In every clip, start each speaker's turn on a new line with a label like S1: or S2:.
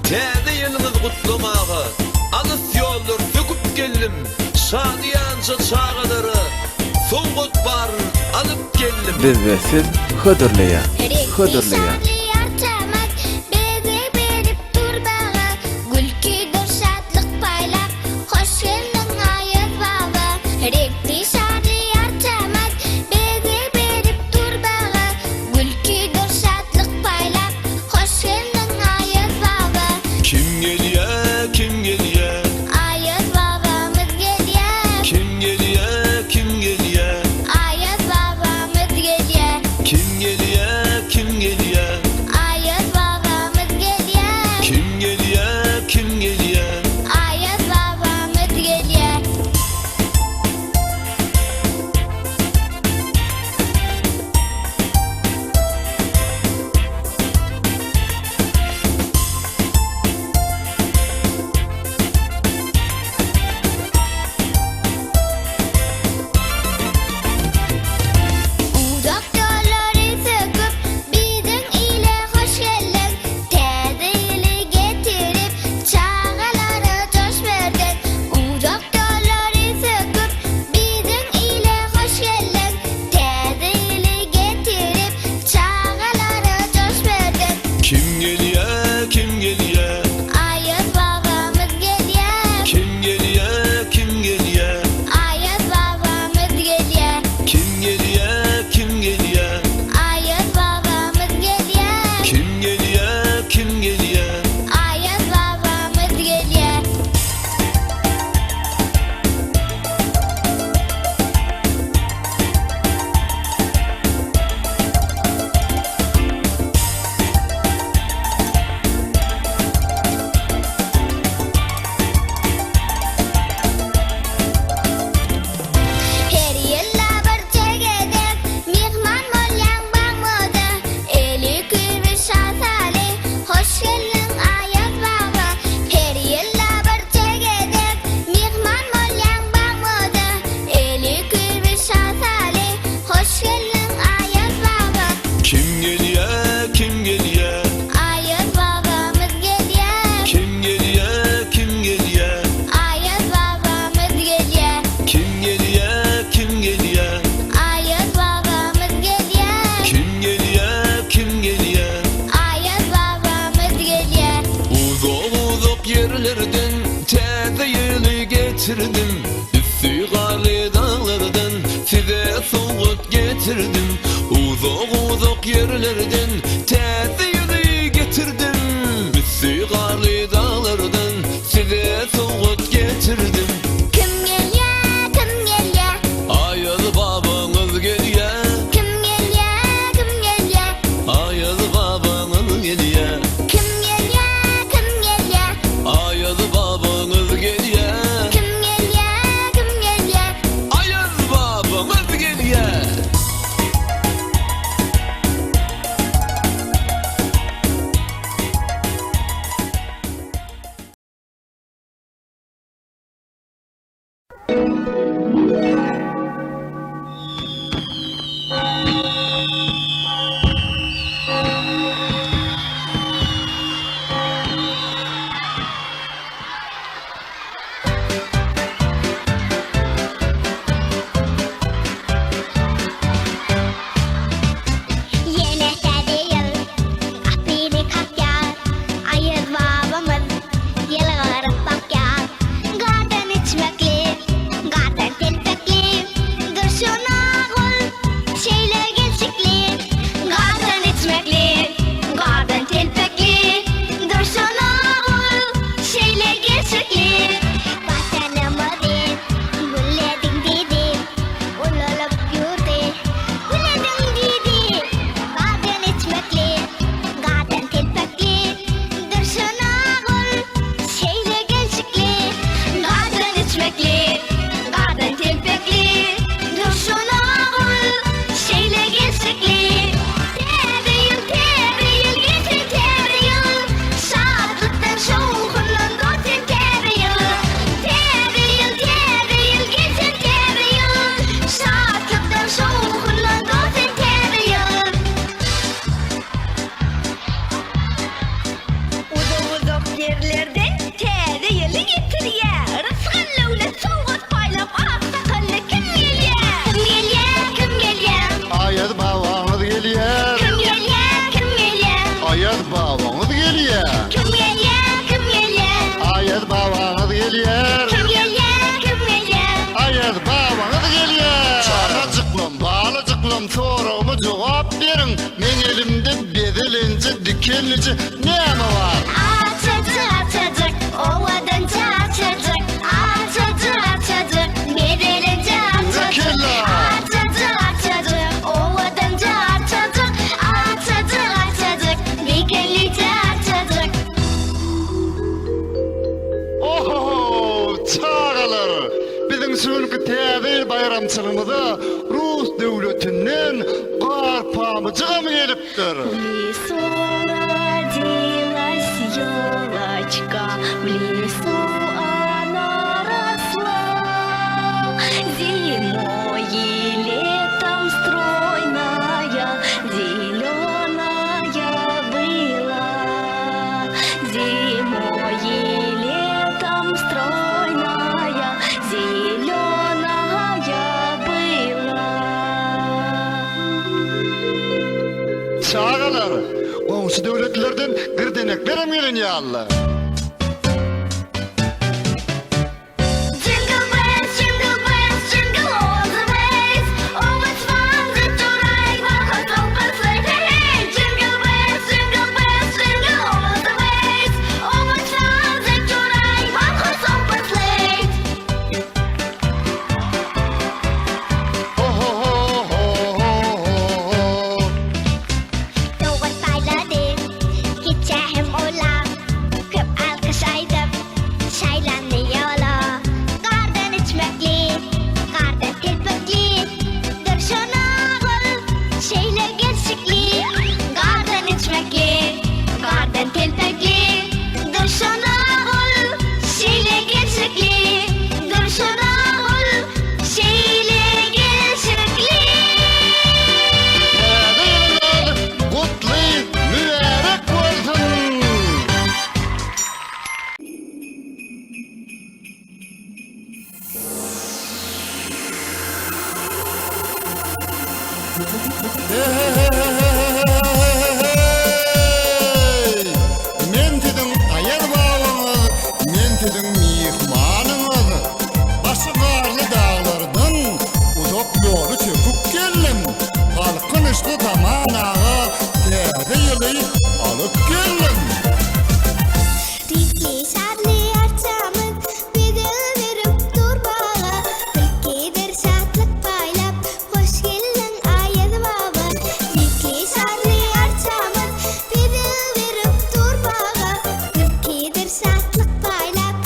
S1: Täze ýylyňyz gutlamagy, alys ýollar söküp geldim. Şadiýança çağalary, soňgut bar alyp geldim.
S2: Biz we siz hödürleýär.
S1: getirdim, üstü dağlardan size soğuk getirdim. Uzak yerlerden täze ýüzü getirdim, üstü dağlardan size soğuk getirdim.
S3: Kim gelýär,
S1: Aýaly babaňyz gelýär.
S3: kim gelýär,
S1: Aýaly babaňyz gelýär.
S3: kim gelýär,
S1: Aýaly babaňyz gelýär.
S3: kim gelýär,
S1: Aýaly babaňyz gelýär.
S2: gelinici näme bar?
S3: Açacak, ovadan açacak. Açacak, medelince açacak.
S2: Kella.
S3: Açacak, ovadan açacak. Açacak, medelince açacak.
S2: Oho, çağalar. Bizim sülkü täze bayramçylygymyza Rus döwletinden garpamyjam gelipdir.
S3: лесу родилась елочка, в лесу она росла. Зимой и летом стройная, зеленая была. Зимой и летом стройная, зеленая была.
S2: Çağalar. Oňsy döwletlerden girdeneklerim gelen ýaly.
S3: Jingle bells, jingle all the way. Oh, what's fun to ride while hot open sleigh. Hey, hey, jingle bells, jingle all the way. Oh, what's fun to ride while hot open sleigh.
S2: Ho ho ho ho ho ho.
S3: Doğan sayladı, gideceğim ola. Köp alkış aydıp, çaylandı yola. Kardan içmekli, kardan tilpekli. Dırşana gül, şeyle gerçekli. Kardan içmekli, kardan tilpekli. Dırşana gül, şeyle gerçekli. Dırşana gül, şeyle gerçekli.
S2: Kutly, mübarek bolsun. Men dedim ayar babaňyz, men dedim mihmanyňyz. Başy garly dağlardan uzak ýoly çöküp geldim. Halkyn işli tamanaga täze ýyly alyp geldim.
S3: Rikli şadly arçamın bedel verip durbağa. Tilkidir şatlyk paýlap, hoş geldin aýyl baba. Rikli şadly arçamın bedel verip durbağa. Tilkidir şatlyk paýlap,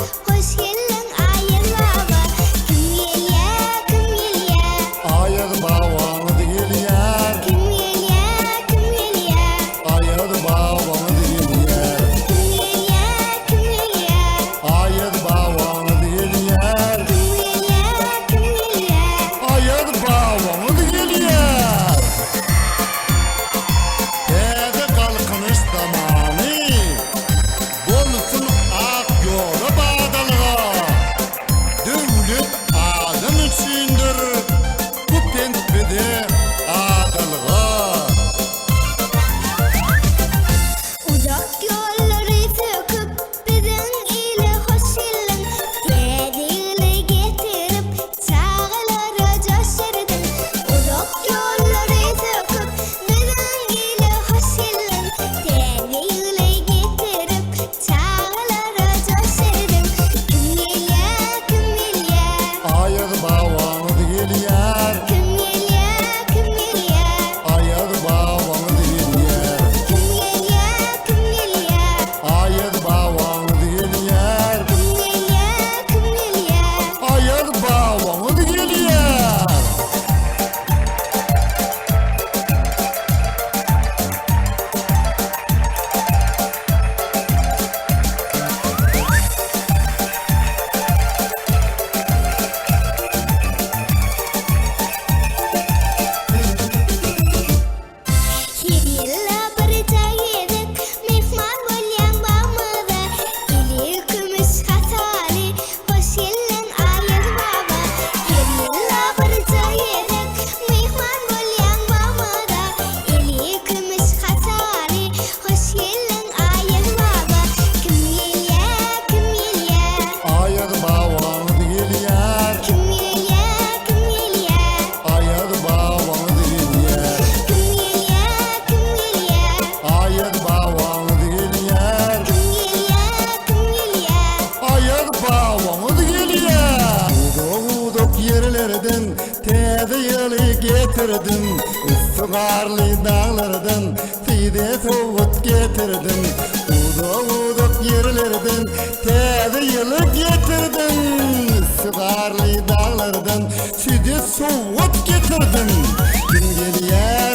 S4: getirdim Üstügarlı dağlardan Side soğut getirdim Uduk yerlerden Tezi yılı getirdim Üstügarlı dağlardan Side soğut getirdim Gün geliyor